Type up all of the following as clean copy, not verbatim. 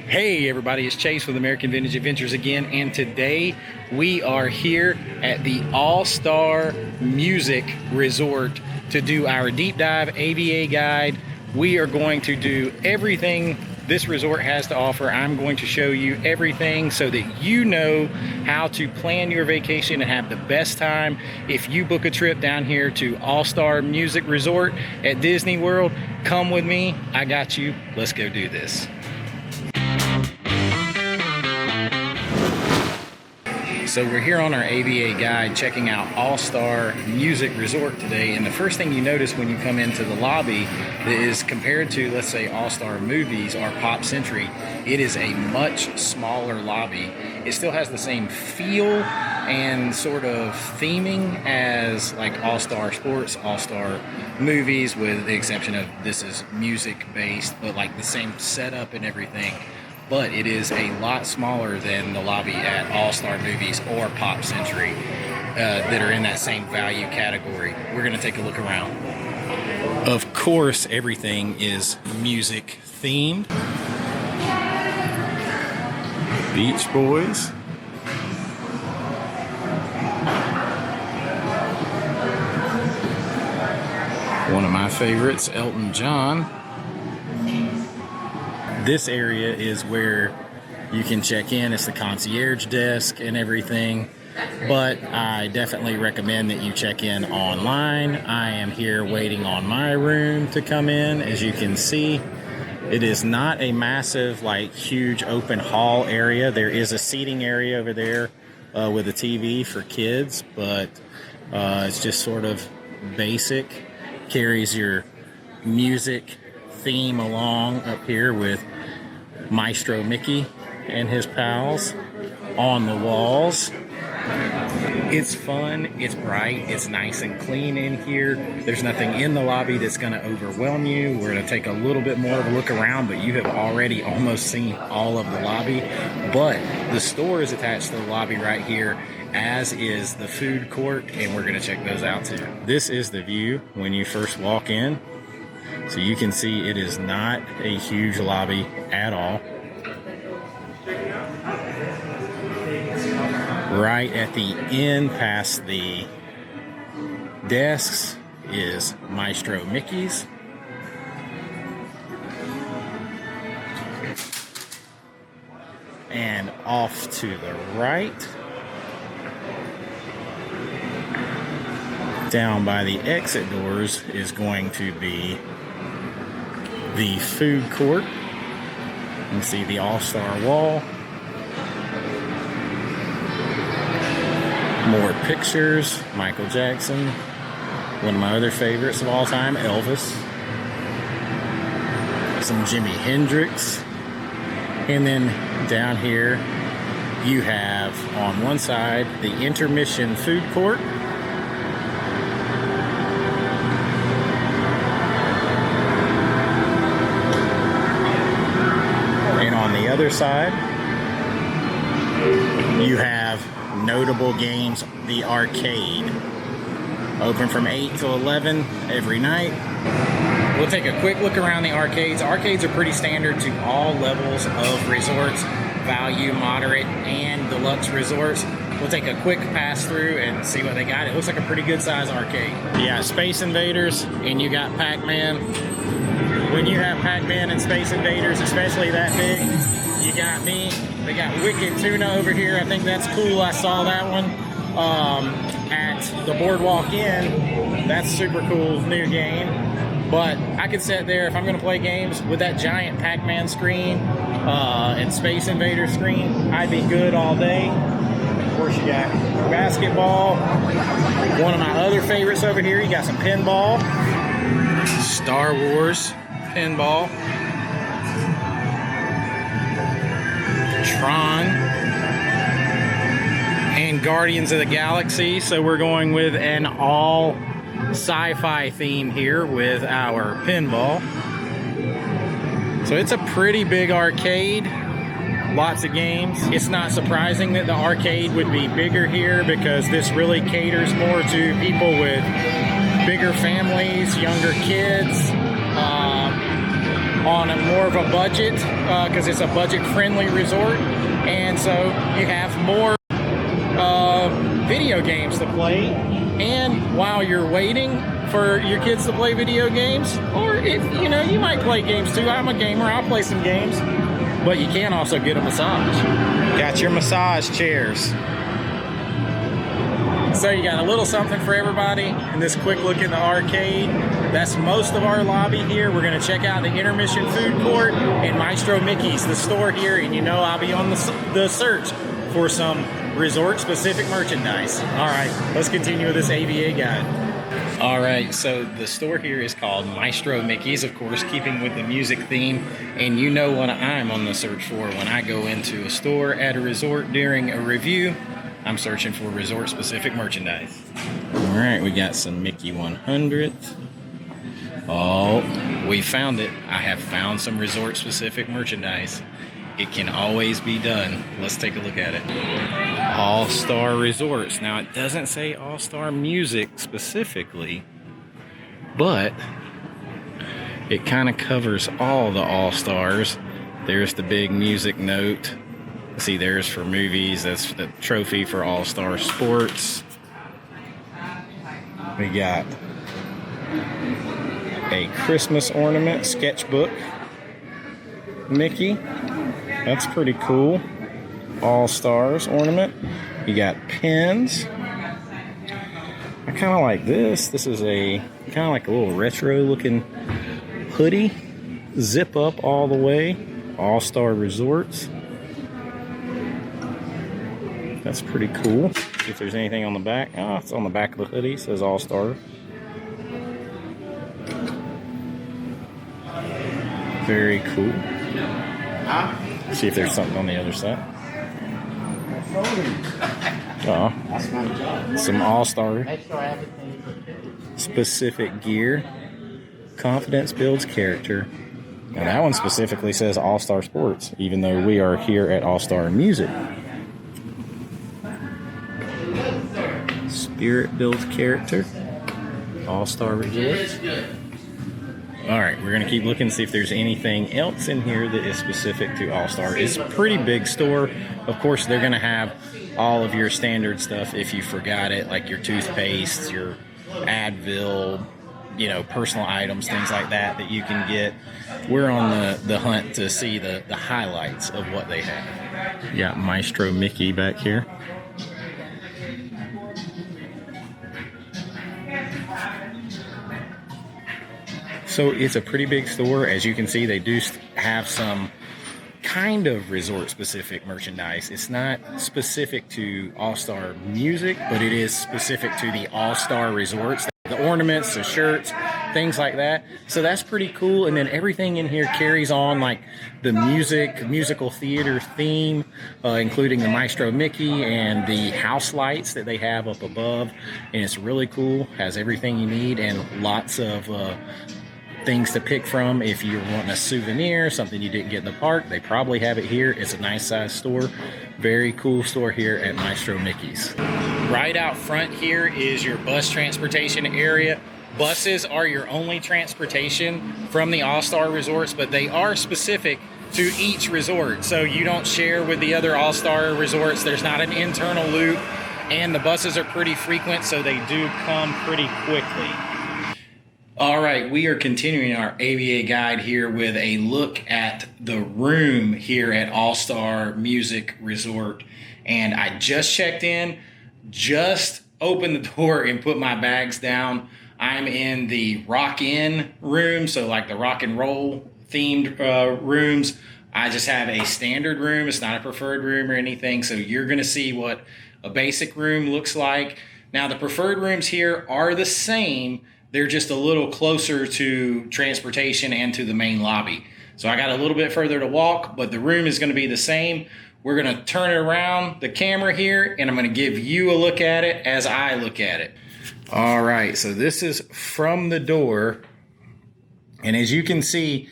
Hey everybody, it's Chase with American Vintage Adventures again, and today we are here at the All-Star Music Resort to do our deep dive AVA guide. We are going to do everything this resort has to offer. I'm going to show you everything so that you know how to plan your vacation and have the best time. If you book a trip down here to All-Star Music Resort at Disney World, come with me. I got you. Let's go do this. So we're here on our AVA guide checking out All-Star Music Resort today, and the first thing you notice when you come into the lobby is, compared to, let's say, All-Star Movies or Pop Century, it is a much smaller lobby. It still has the same feel and sort of theming as like All-Star Sports, All-Star Movies, with the exception of this is music based, but like the same setup and everything. But it is a lot smaller than the lobby at All-Star Movies or Pop Century that are in that same value category. We're going to take a look around. Of course, everything is music themed. Beach Boys. One of my favorites, Elton John. This area is where you can check in. It's the concierge desk and everything, but I definitely recommend that you check in online. I am here waiting on my room to come in. As you can see, it is not a massive, like, huge open hall area. There is a seating area over there with a TV for kids, but it's just sort of basic. Carries your music theme along up here with Maestro Mickey and his pals on the walls. It's fun, it's bright, it's nice and clean in here. There's nothing in the lobby that's going to overwhelm you. We're going to take a little bit more of a look around, but you have already almost seen all of the lobby. But the store is attached to the lobby right here, as is the food court, and we're going to check those out too. This is the view when you first walk in. So you can see it is not a huge lobby at all. Right at the end, past the desks, is Maestro Mickey's. And off to the right, down by the exit doors, is going to be the food court. You can see the All-Star wall. More pictures. Michael Jackson. One of my other favorites of all time, Elvis. Some Jimi Hendrix. And then down here you have, on one side, the intermission food court. The other side, you have notable games, the arcade, open from 8 to 11 every night. We'll take a quick look around the arcades. Arcades are pretty standard to all levels of resorts, value, moderate, and deluxe resorts. We'll take a quick pass through and see what they got. It looks like a pretty good size arcade. You got Space Invaders and you got Pac-Man. When you have Pac-Man and Space Invaders, especially that big, you got me. They got Wicked Tuna over here. I think that's cool. I saw that one at the Boardwalk Inn. That's super cool, new game. But I could sit there, if I'm gonna play games, with that giant Pac-Man screen and Space Invader screen, I'd be good all day. Of course, you got basketball. One of my other favorites over here, you got some pinball. Star Wars pinball. Tron. And Guardians of the Galaxy. So we're going with an all sci-fi theme here with our pinball. So it's a pretty big arcade. Lots of games. It's not surprising that the arcade would be bigger here, because this really caters more to people with bigger families, younger kids. on more of a budget because it's a budget-friendly resort, and so you have more video games to play. And while you're waiting for your kids to play video games, or if you know, you might play games too. I'm a gamer, I'll play some games, but you can also get a massage. Got your massage chairs. So you got a little something for everybody in this quick look in the arcade. That's most of our lobby here. We're gonna check out the intermission food court and Maestro Mickey's, the store here, and you know I'll be on the search for some resort-specific merchandise. All right, let's continue with this AVA guide. All right, so the store here is called Maestro Mickey's, of course, keeping with the music theme. And you know what I'm on the search for when I go into a store at a resort during a review. I'm searching for resort-specific merchandise. All right, we got some Mickey 100th. Oh, we found it. I have found some resort-specific merchandise. It can always be done. Let's take a look at it. All-Star Resorts. Now, it doesn't say All-Star Music specifically, but it kind of covers all the All-Stars. There's the big music note. See, there's for movies. That's the trophy for All-Star Sports. We got a Christmas ornament sketchbook Mickey. That's pretty cool. All-Stars ornament. You got pins. I kind of like this. This is a kind of like a little retro looking hoodie. Zip up all the way. All-Star Resorts. That's pretty cool. See if there's anything on the back. Oh, it's on the back of the hoodie. It says All-Star. Very cool. See if there's something on the other side. Oh, some All-Star specific gear. Confidence builds character. Now that one specifically says All-Star Sports, even though we are here at All-Star Music. Spirit builds character. All-Star Resorts. All right, we're gonna keep looking, see if there's anything else in here that is specific to All-Star. It's a pretty big store. Of course, they're gonna have all of your standard stuff if you forgot it, like your toothpaste, your Advil, you know, personal items, things like that that you can get. We're on the hunt to see the highlights of what they have. You got Maestro Mickey back here. So it's a pretty big store. As you can see, they do have some kind of resort-specific merchandise. It's not specific to All-Star Music, but it is specific to the All-Star Resorts. The ornaments, the shirts, things like that. So that's pretty cool. And then everything in here carries on like the musical theater theme, including the Maestro Mickey and the house lights that they have up above. And it's really cool. Has everything you need and lots of things to pick from. If you're wanting a souvenir, something you didn't get in the park, they probably have it here. It's a nice size store. Very cool store here at Maestro Mickey's. Right out front here is your bus transportation area. Buses are your only transportation from the All-Star Resorts, but they are specific to each resort. So you don't share with the other All-Star Resorts. There's not an internal loop, and the buses are pretty frequent, so they do come pretty quickly. All right, we are continuing our AVA guide here with a look at the room here at All-Star Music Resort. And I just checked in, just opened the door and put my bags down. I'm in the rock-in room, so like the rock and roll themed rooms. I just have a standard room. It's not a preferred room or anything, so you're gonna see what a basic room looks like. Now, the preferred rooms here are the same. They're just a little closer to transportation and to the main lobby. So I got a little bit further to walk, but the room is going to be the same. We're going to turn it around the camera here, and I'm going to give you a look at it as I look at it. All right, so this is from the door. And as you can see,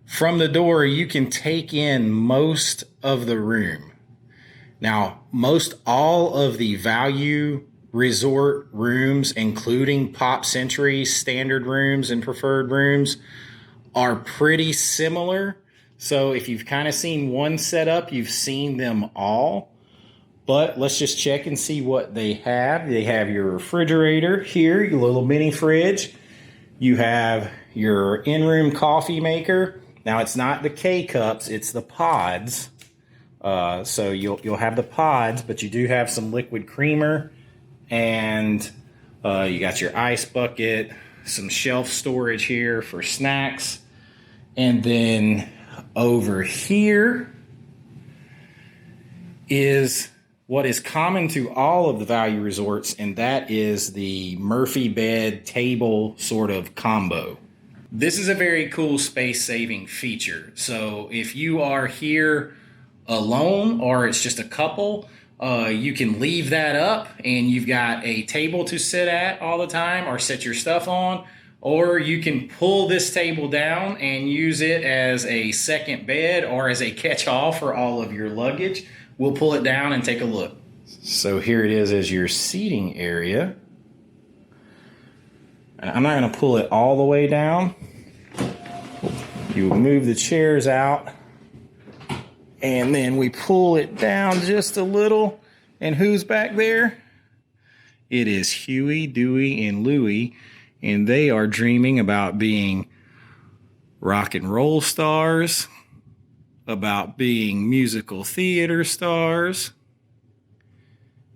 from the door, you can take in most of the room. Now, most all of the value resort rooms, including Pop Century standard rooms and preferred rooms, are pretty similar. So if you've kind of seen one setup, you've seen them all. But let's just check and see what they have. They have your refrigerator here, your little mini fridge. You have your in-room coffee maker. Now it's not the K-cups, it's the pods. So you'll have the pods, but you do have some liquid creamer, and you got your ice bucket, some shelf storage here for snacks, and then over here is what is common to all of the value resorts, and that is the Murphy bed table sort of combo. This is a very cool space-saving feature. So if you are here alone or it's just a couple, you can leave that up and you've got a table to sit at all the time or set your stuff on, or you can pull this table down and use it as a second bed or as a catch-all for all of your luggage. We'll pull it down and take a look. So here it is as your seating area. I'm not going to pull it all the way down. You move the chairs out, and then we pull it down just a little. And who's back there? It is Huey, Dewey, and Louie, and they are dreaming about being rock and roll stars, about being musical theater stars,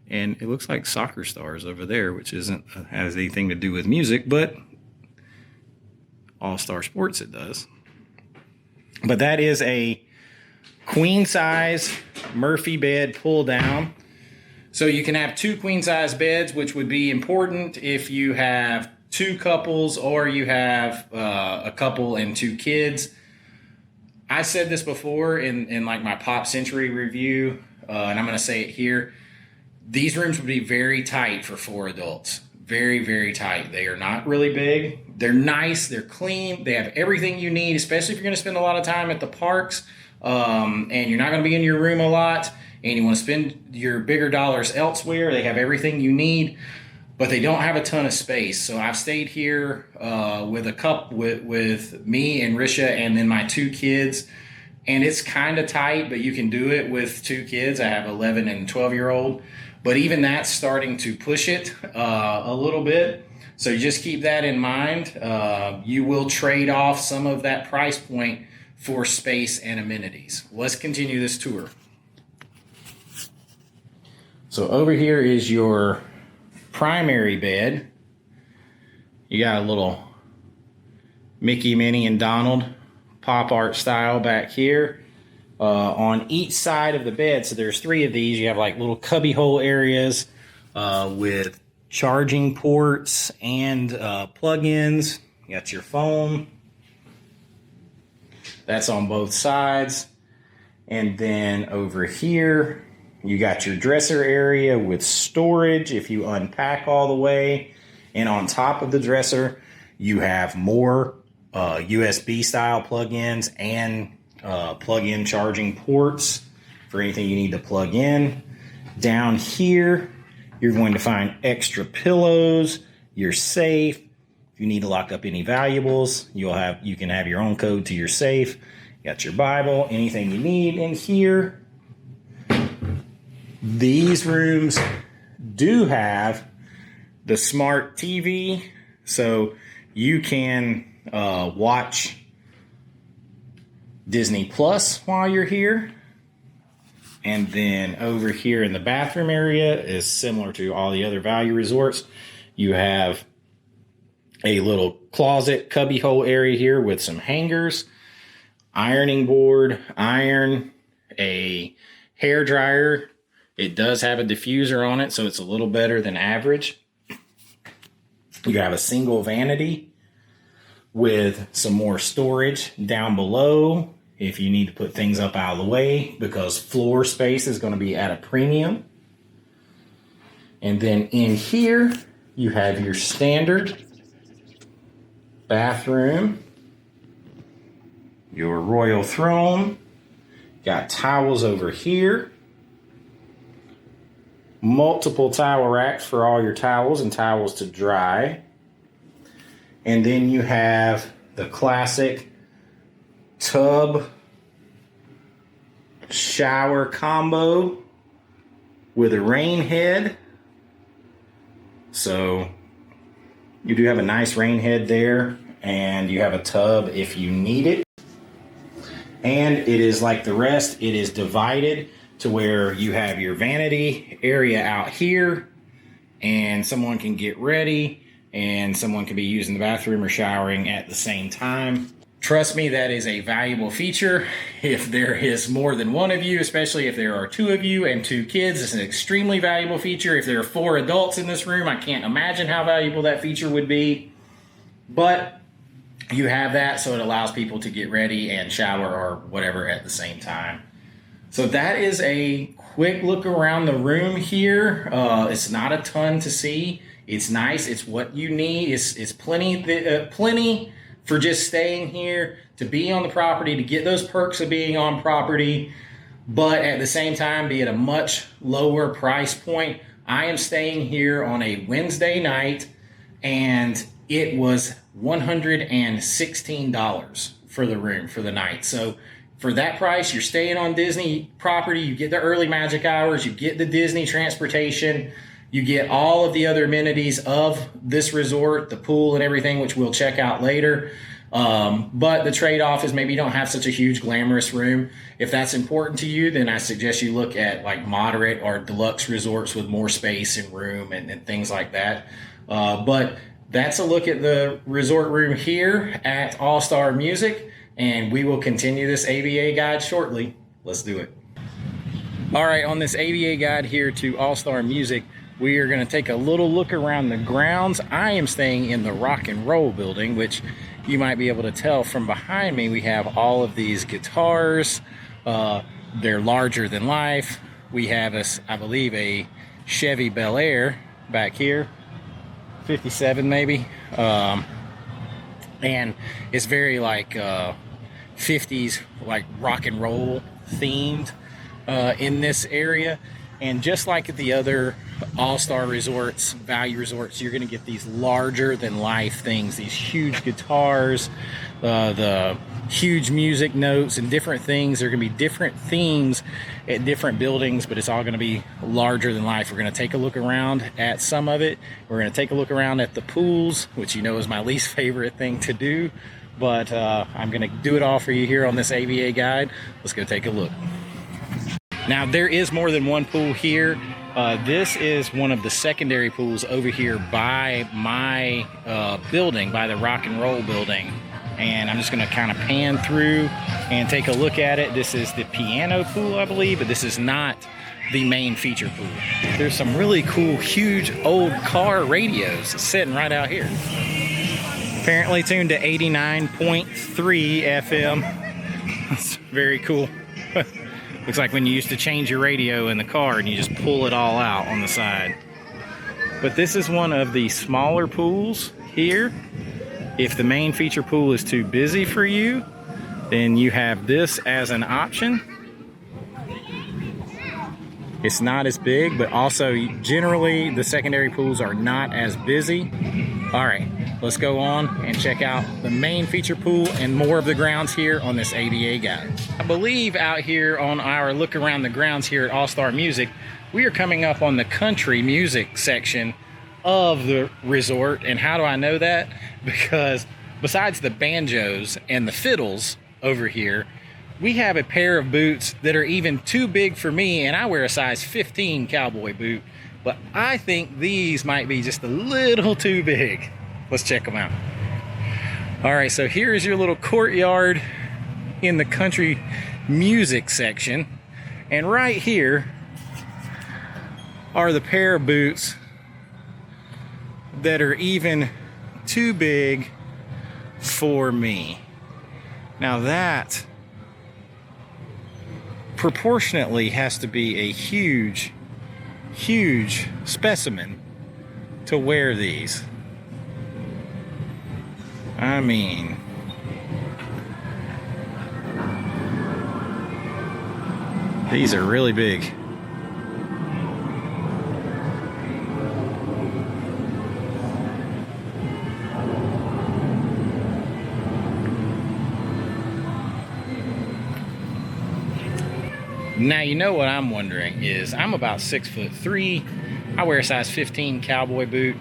and it looks like soccer stars over there, which isn't has anything to do with music, but All-Star Sports it does. But that is a queen size Murphy bed pull down. So you can have two queen size beds, which would be important if you have two couples or you have a couple and two kids. I said this before in like my Pop Century review, and I'm going to say it here. These rooms would be very tight for 4 adults. Very, very tight. They are not really big. They're nice. They're clean. They have everything you need, especially if you're going to spend a lot of time at the parks, and you're not going to be in your room a lot, and you want to spend your bigger dollars elsewhere. They have everything you need, but they don't have a ton of space. So I've stayed here with me and Risha and then my 2 kids, and it's kind of tight, but you can do it with 2 kids. I have 11 and 12-year-old, but even that's starting to push it a little bit. So you just keep that in mind. You will trade off some of that price point for space and amenities. Let's continue this tour. So over here is your primary bed. You got a little Mickey, Minnie, and Donald pop art style back here. On each side of the bed, so there's 3 of these, you have like little cubby hole areas with charging ports and plug-ins. You got your phone. That's on both sides. And then over here, you got your dresser area with storage if you unpack all the way. And on top of the dresser, you have more USB style plug-ins and plug-in charging ports for anything you need to plug in. Down here, you're going to find extra pillows, your safe. If you need to lock up any valuables, you can have your own code to your safe. You got your Bible, anything you need in here. These rooms do have the smart TV, so you can watch Disney Plus while you're here. And then over here in the bathroom area is similar to all the other value resorts. You have a little closet cubby hole area here with some hangers, ironing board, iron, a hair dryer. It does have a diffuser on it, so it's a little better than average. You have a single vanity with some more storage down below if you need to put things up out of the way, because floor space is going to be at a premium. And then in here, you have your standard bathroom, your royal throne, got towels over here, multiple towel racks for all your towels and towels to dry. And then you have the classic tub shower combo with a rain head. So you do have a nice rain head there, and you have a tub if you need it. And it is like the rest, it is divided to where you have your vanity area out here, and someone can get ready, and someone can be using the bathroom or showering at the same time. Trust me, that is a valuable feature. If there is more than one of you, especially if there are 2 of you and 2 kids, it's an extremely valuable feature. If there are 4 adults in this room, I can't imagine how valuable that feature would be. But you have that, so it allows people to get ready and shower or whatever at the same time. So that is a quick look around the room here. It's not a ton to see. It's nice. It's what you need. It's plenty for just staying here, to be on the property, to get those perks of being on property, but at the same time be at a much lower price point. I am staying here on a Wednesday night, and it was $116 for the room for the night. So for that price, you're staying on Disney property, you get the early magic hours, you get the Disney transportation, you get all of the other amenities of this resort, the pool and everything, which we'll check out later. But the trade-off is maybe you don't have such a huge glamorous room. If that's important to you, then I suggest you look at like moderate or deluxe resorts with more space and room and things like that. But that's a look at the resort room here at All Star Music, and we will continue this AVA guide shortly. Let's do it. All right, on this AVA guide here to All Star Music, we are going to take a little look around the grounds. I am staying in the Rock and Roll building, which you might be able to tell from behind me. We have all of these guitars. They're larger than life. We have, I believe, a Chevy Bel Air back here, 57 maybe. And it's very like 50s, like rock and roll themed in this area. And just like at the other all-star resorts, value resorts, you're going to get these larger than life things, these huge guitars, the huge music notes and different things. There are going to be different themes at different buildings, but it's all going to be larger than life. We're going to take a look around at some of it. We're going to take a look around at the pools, which you know is my least favorite thing to do, but I'm going to do it all for you here on this AVA guide. Let's go take a look. Now, there is more than one pool here. This is one of the secondary pools over here by my building, by the Rock and Roll building. And I'm just going to kind of pan through and take a look at it. This is the piano pool, I believe, but this is not the main feature pool. There's some really cool, huge old car radios sitting right out here. Apparently tuned to 89.3 FM. That's very cool. Looks like when you used to change your radio in the car and you just pull it all out on the side. But this is one of the smaller pools here. If the main feature pool is too busy for you, then you have this as an option. It's not as big, but also generally the secondary pools are not as busy. All right, let's go on and check out the main feature pool and more of the grounds here on this AVA guide. I believe out here on our look around the grounds here at All Star Music, we are coming up on the country music section of the resort. And how do I know that? Because besides the banjos and the fiddles over here, we have a pair of boots that are even too big for me, and I wear a size 15 cowboy boot, but I think these might be just a little too big. Let's check them out. All right, so here's your little courtyard in the country music section, and right here are the pair of boots that are even too big for me. Now that proportionately has to be a huge specimen to wear these. I mean, these are really big. Now, you know what I'm wondering is, I'm about 6'3". I wear a size 15 cowboy boot.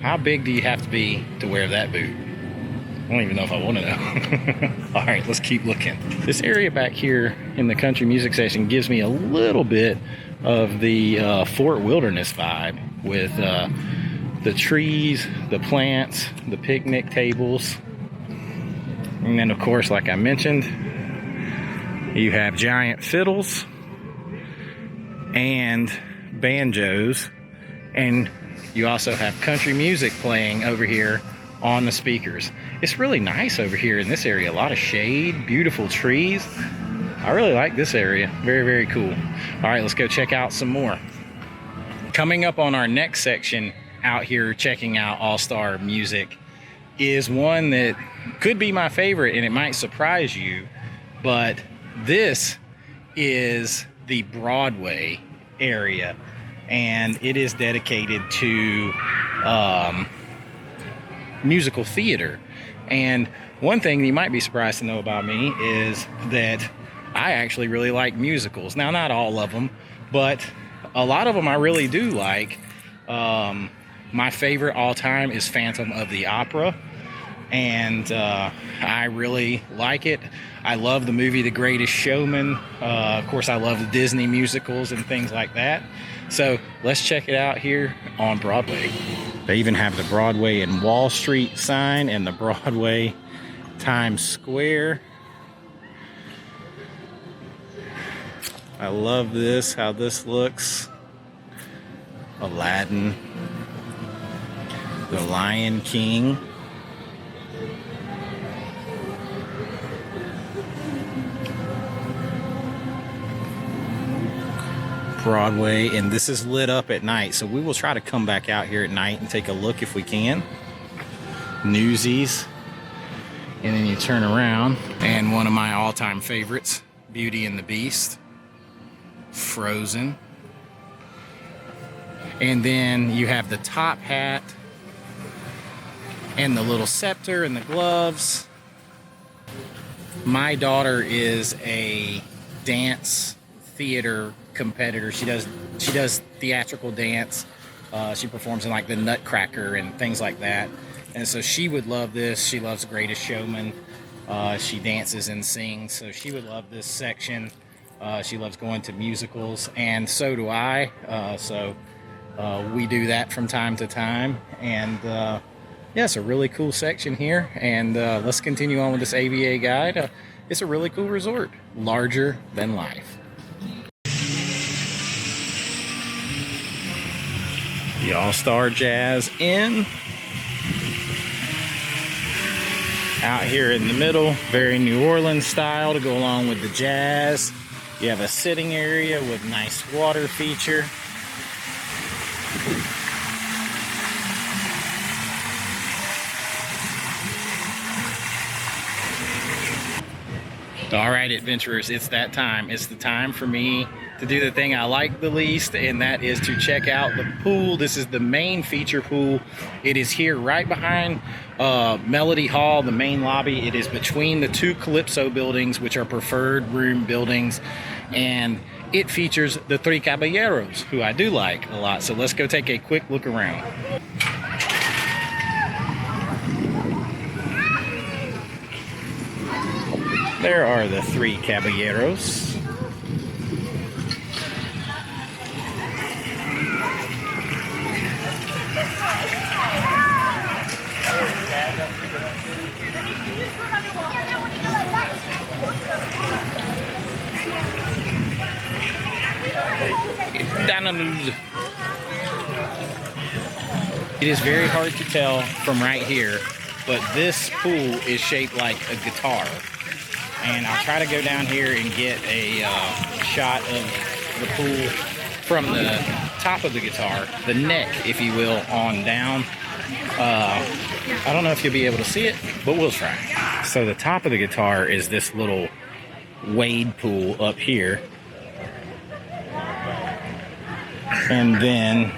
How big do you have to be to wear that boot? I don't even know if I want to know. All right, let's keep looking. This area back here in the country music section gives me a little bit of the Fort Wilderness vibe with the trees, the plants, the picnic tables. And then, of course, like I mentioned, you have giant fiddles and banjos, and you also have country music playing over here on the speakers. It's really nice over here in this area. A lot of shade, beautiful trees. I really like this area. Very, very cool. All right, let's go check out some more. Coming up on our next section out here checking out all-star music is one that could be my favorite, and it might surprise you, but this is the Broadway area, and it is dedicated to musical theater. And one thing you might be surprised to know about me is that I actually really like musicals. Now, not all of them, but a lot of them I really do like. My favorite all time is Phantom of the Opera, and I really like it. I love the movie The Greatest Showman. Of course, I love the Disney musicals and things like that. So let's check it out here on Broadway. They even have the Broadway and Wall Street sign and the Broadway Times Square. I love this, how this looks. Aladdin, The Lion King. Broadway, and this is lit up at night, so we will try to come back out here at night and take a look if we can. Newsies, and then you turn around, and one of my all-time favorites, Beauty and the Beast, Frozen, and then you have the top hat and the little scepter and the gloves. My daughter is a dance theater competitor. She does theatrical dance. She performs in like the Nutcracker and things like that, and so she would love this. She loves Greatest Showman. She dances and sings, so she would love this section. She loves going to musicals, and so do I. So we do that from time to time, and yeah, it's a really cool section here. And let's continue on with this AVA guide. It's a really cool resort, larger than life. The All-Star Jazz Inn. Out here in the middle, very New Orleans style to go along with the jazz. You have a sitting area with nice water feature. All right, adventurers, it's that time. It's the time for me to do the thing I like the least, and that is to check out the pool. This is the main feature pool. It is here right behind Melody Hall, the main lobby. It is between the two Calypso buildings, which are preferred room buildings, and it features the Three Caballeros, who I do like a lot. So let's go take a quick look around. There are the Three Caballeros. It is very hard to tell from right here, but this pool is shaped like a guitar. And I'll try to go down here and get a shot of the pool from the top of the guitar, the neck, if you will, on down. I don't know if you'll be able to see it, but we'll try. So the top of the guitar is this little wade pool up here. And then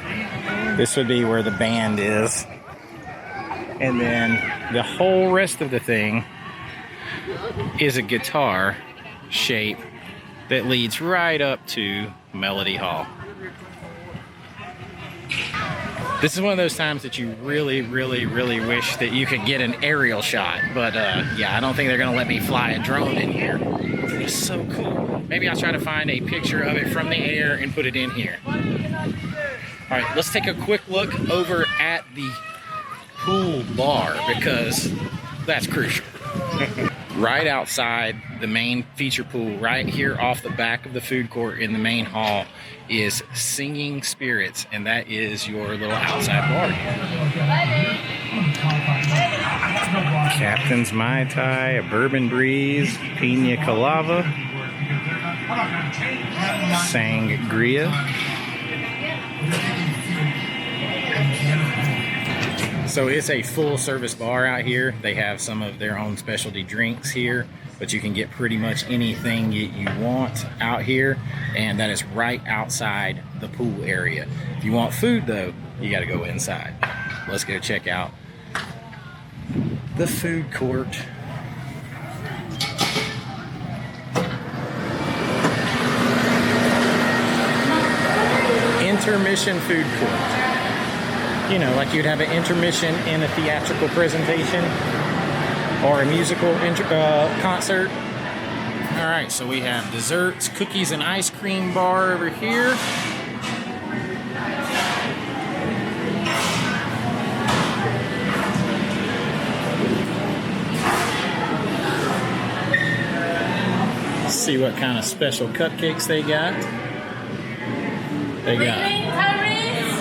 this would be where the band is. And then the whole rest of the thing is a guitar shape that leads right up to Melody Hall. This is one of those times that you really wish that you could get an aerial shot. But yeah, I don't think they're gonna let me fly a drone in here. It's so cool. Maybe I'll try to find a picture of it from the air and put it in here. All right, let's take a quick look over at the pool bar because that's crucial. Right outside the main feature pool, right here off the back of the food court in the main hall, is Singing Spirits, and that is your little outside bar. Captain's Mai Tai, a Bourbon Breeze, Pina Colada, Sangria. So it's a full service bar out here. They have some of their own specialty drinks here, but you can get pretty much anything you want out here, and that is right outside the pool area. If you want food though, you got to go inside. Let's go check out the food court. Intermission food court. You know, like you'd have an intermission in a theatrical presentation or a musical concert. All right, so we have desserts, cookies and ice cream bar over here. Let's see what kind of special cupcakes they got. They got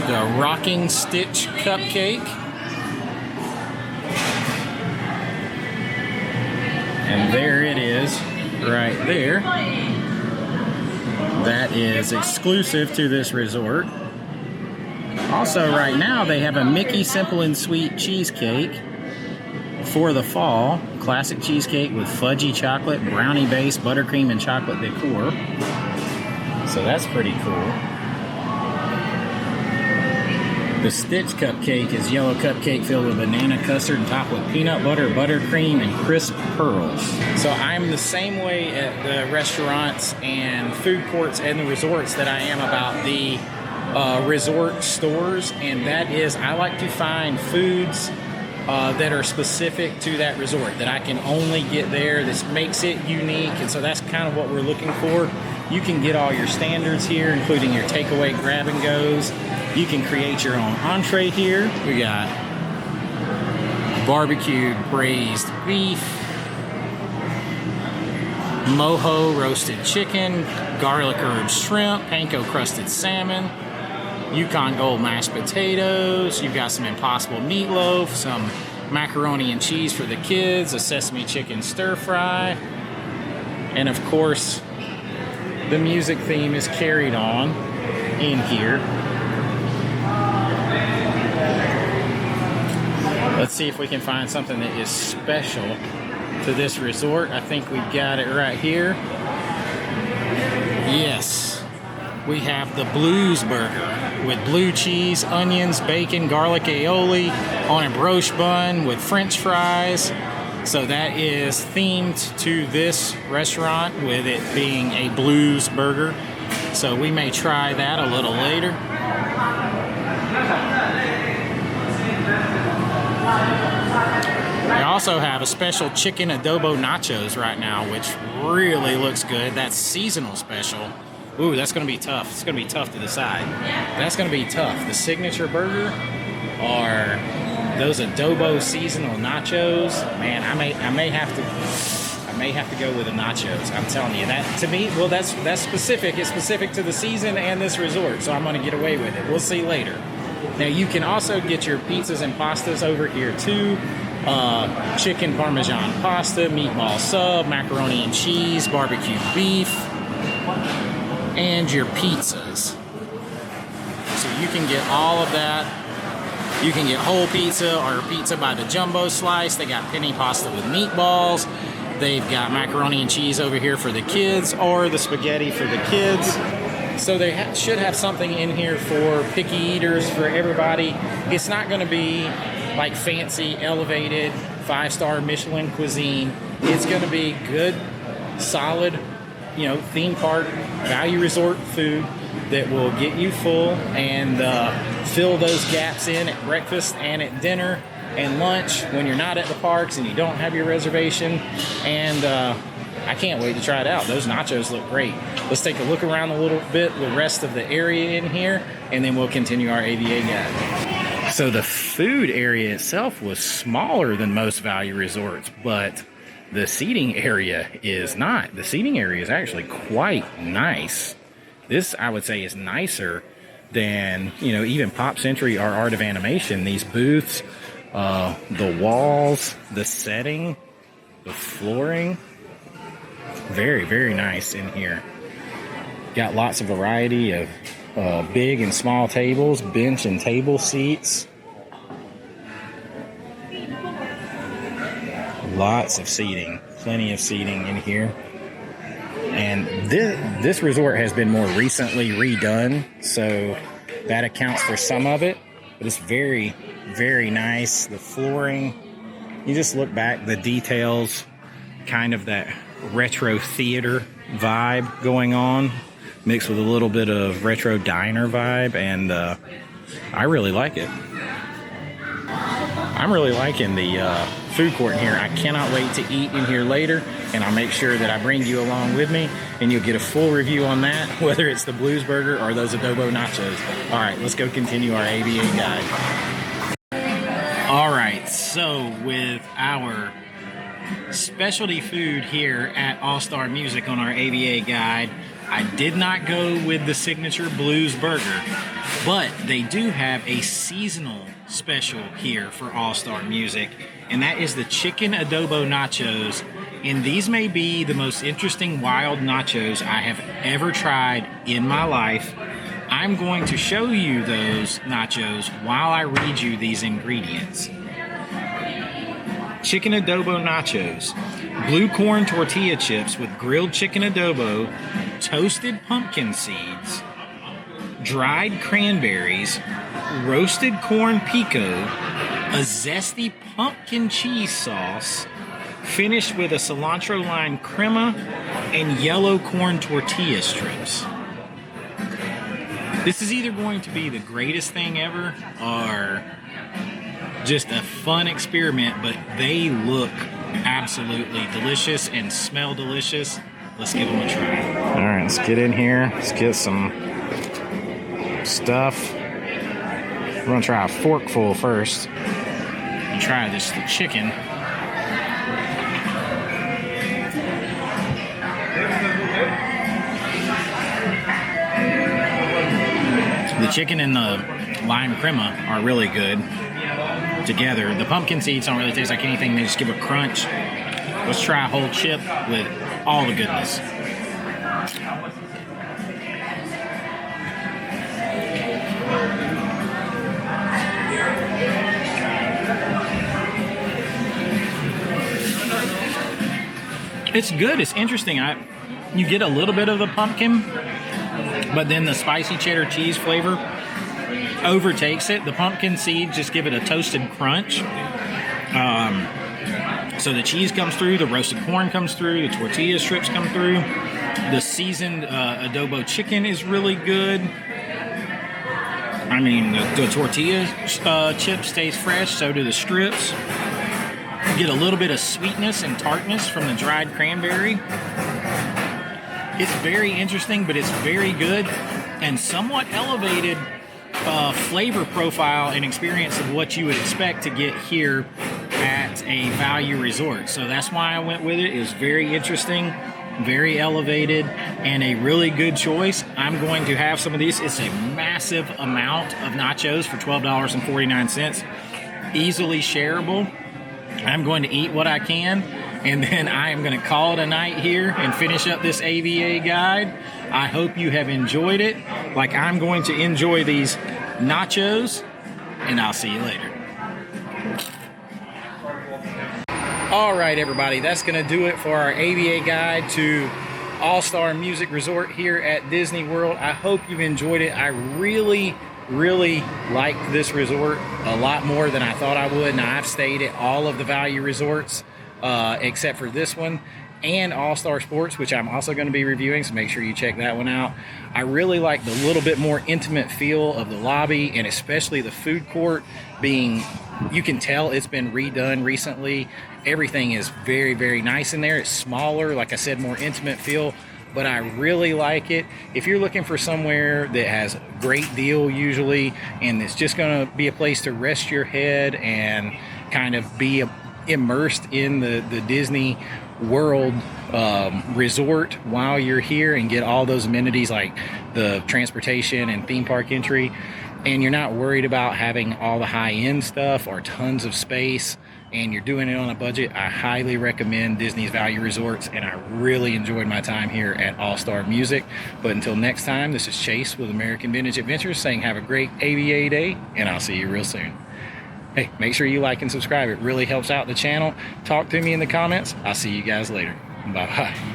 the Rocking Stitch cupcake. And there it is, right there. That is exclusive to this resort. Also, right now, they have a Mickey Simple and Sweet cheesecake for the fall. Classic cheesecake with fudgy chocolate, brownie base, buttercream, and chocolate decor. So that's pretty cool. The Stitch cupcake is yellow cupcake filled with banana custard and topped with peanut butter, buttercream, and crisp pearls. So I'm the same way at the restaurants and food courts and the resorts that I am about the resort stores, and that is I like to find foods that are specific to that resort that I can only get there. This makes it unique, and so that's kind of what we're looking for. You can get all your standards here, including your takeaway grab and goes. You can create your own entree here. We got barbecued braised beef, mojo roasted chicken, garlic herb shrimp, panko crusted salmon, Yukon Gold mashed potatoes. You've got some Impossible meatloaf, some macaroni and cheese for the kids, a sesame chicken stir fry, and of course, the music theme is carried on in here. Let's see if we can find something that is special to this resort. I think we've got it right here. Yes, we have the Blues Burger with blue cheese, onions, bacon, garlic aioli on a broche bun with French fries. So that is themed to this restaurant with it being a blues burger. So we may try that a little later. We also have a special chicken adobo nachos right now, which really looks good. That's seasonal special. Ooh, that's going to be tough. It's going to be tough to decide. That's going to be tough. The signature burger or those adobo seasonal nachos. Man, I may have to go with the nachos. I'm telling you that. To me, well, that's specific. It's specific to the season and this resort, so I'm going to get away with it. We'll see later. Now you can also get your pizzas and pastas over here too. Chicken Parmesan pasta, meatball sub, macaroni and cheese, barbecue beef, and your pizzas. So you can get all of that. You can get whole pizza or pizza by the jumbo slice. They got penny pasta with meatballs. They've got macaroni and cheese over here for the kids, or the spaghetti for the kids. So they should have something in here for picky eaters, for everybody. It's not going to be like fancy, elevated, 5-star Michelin cuisine. It's going to be good, solid you know, theme park, value resort food that will get you full and fill those gaps in at breakfast and at dinner and lunch when you're not at the parks and you don't have your reservation. And I can't wait to try it out. Those nachos look great. Let's take a look around a little bit, the rest of the area in here, and then we'll continue our AVA guide. So the food area itself was smaller than most value resorts, but the seating area is not. The seating area is actually quite nice. This, I would say, is nicer than, you know, even Pop Century or Art of Animation. These booths, the walls, the setting, the flooring, very, very nice in here. Got lots of variety of big and small tables, bench and table seats. Lots of seating, plenty of seating in here. And this resort has been more recently redone, so that accounts for some of it. But it's very, very nice. The flooring, you just look back, the details, kind of that retro theater vibe going on, mixed with a little bit of retro diner vibe, and I really like it. I'm really liking the food court in here. I cannot wait to eat in here later, and I'll make sure that I bring you along with me, and you'll get a full review on that, whether it's the Blues Burger or those adobo nachos. All right, let's go continue our AVA guide. All right, so with our specialty food here at All Star Music on our AVA guide, I did not go with the signature Blues Burger, but they do have a seasonal special here for All Star Music, and that is the chicken adobo nachos. And these may be the most interesting wild nachos I have ever tried in my life. I'm going to show you those nachos while I read you these ingredients. Chicken adobo nachos. Blue corn tortilla chips with grilled chicken adobo, toasted pumpkin seeds, dried cranberries, roasted corn pico, a zesty pumpkin cheese sauce, finished with a cilantro lime crema, and yellow corn tortilla strips. This is either going to be the greatest thing ever or just a fun experiment, but they look absolutely delicious and smell delicious. Let's give them a try. All right, let's get in here. Let's get some stuff. We're gonna try a forkful first and try the chicken. The chicken and the lime crema are really good together. The pumpkin seeds don't really taste like anything. They just give a crunch. Let's try a whole chip with all the goodness. It's good. It's interesting. You get a little bit of the pumpkin, but then the spicy cheddar cheese flavor overtakes it. The pumpkin seeds just give it a toasted crunch. So the cheese comes through, the roasted corn comes through, the tortilla strips come through. The seasoned adobo chicken is really good. I mean, the tortilla chip stays fresh, so do the strips. You get a little bit of sweetness and tartness from the dried cranberry. It's very interesting, but it's very good and somewhat elevated flavor profile and experience of what you would expect to get here at a value resort. So that's why I went with it. It was very interesting, very elevated, and a really good choice. I'm going to have some of these. It's a massive amount of nachos for $12.49, easily shareable. I'm going to eat what I can, and then I am going to call it a night here and finish up this AVA guide. I hope you have enjoyed it like I'm going to enjoy these nachos, and I'll see you later. All right, everybody, that's going to do it for our AVA guide to All-Star Music Resort here at Disney World. I hope you've enjoyed it. I really like this resort a lot more than I thought I would. Now, I've stayed at all of the value resorts except for this one, and All-Star Sports, which I'm also going to be reviewing, so make sure you check that one out. I really like the little bit more intimate feel of the lobby, and especially the food court being, you can tell it's been redone recently. Everything is very, very nice in there. It's smaller, like I said, more intimate feel, but I really like it. If you're looking for somewhere that has a great deal usually, and it's just going to be a place to rest your head and kind of be immersed in the Disney World resort while you're here and get all those amenities like the transportation and theme park entry, and you're not worried about having all the high-end stuff or tons of space, and you're doing it on a budget, I highly recommend Disney's Value Resorts, and I really enjoyed my time here at All-Star Music. But until next time, this is Chase with American Vintage Adventures saying have a great AVA day, and I'll see you real soon. Hey, make sure you like and subscribe. It really helps out the channel. Talk to me in the comments. I'll see you guys later. Bye-bye.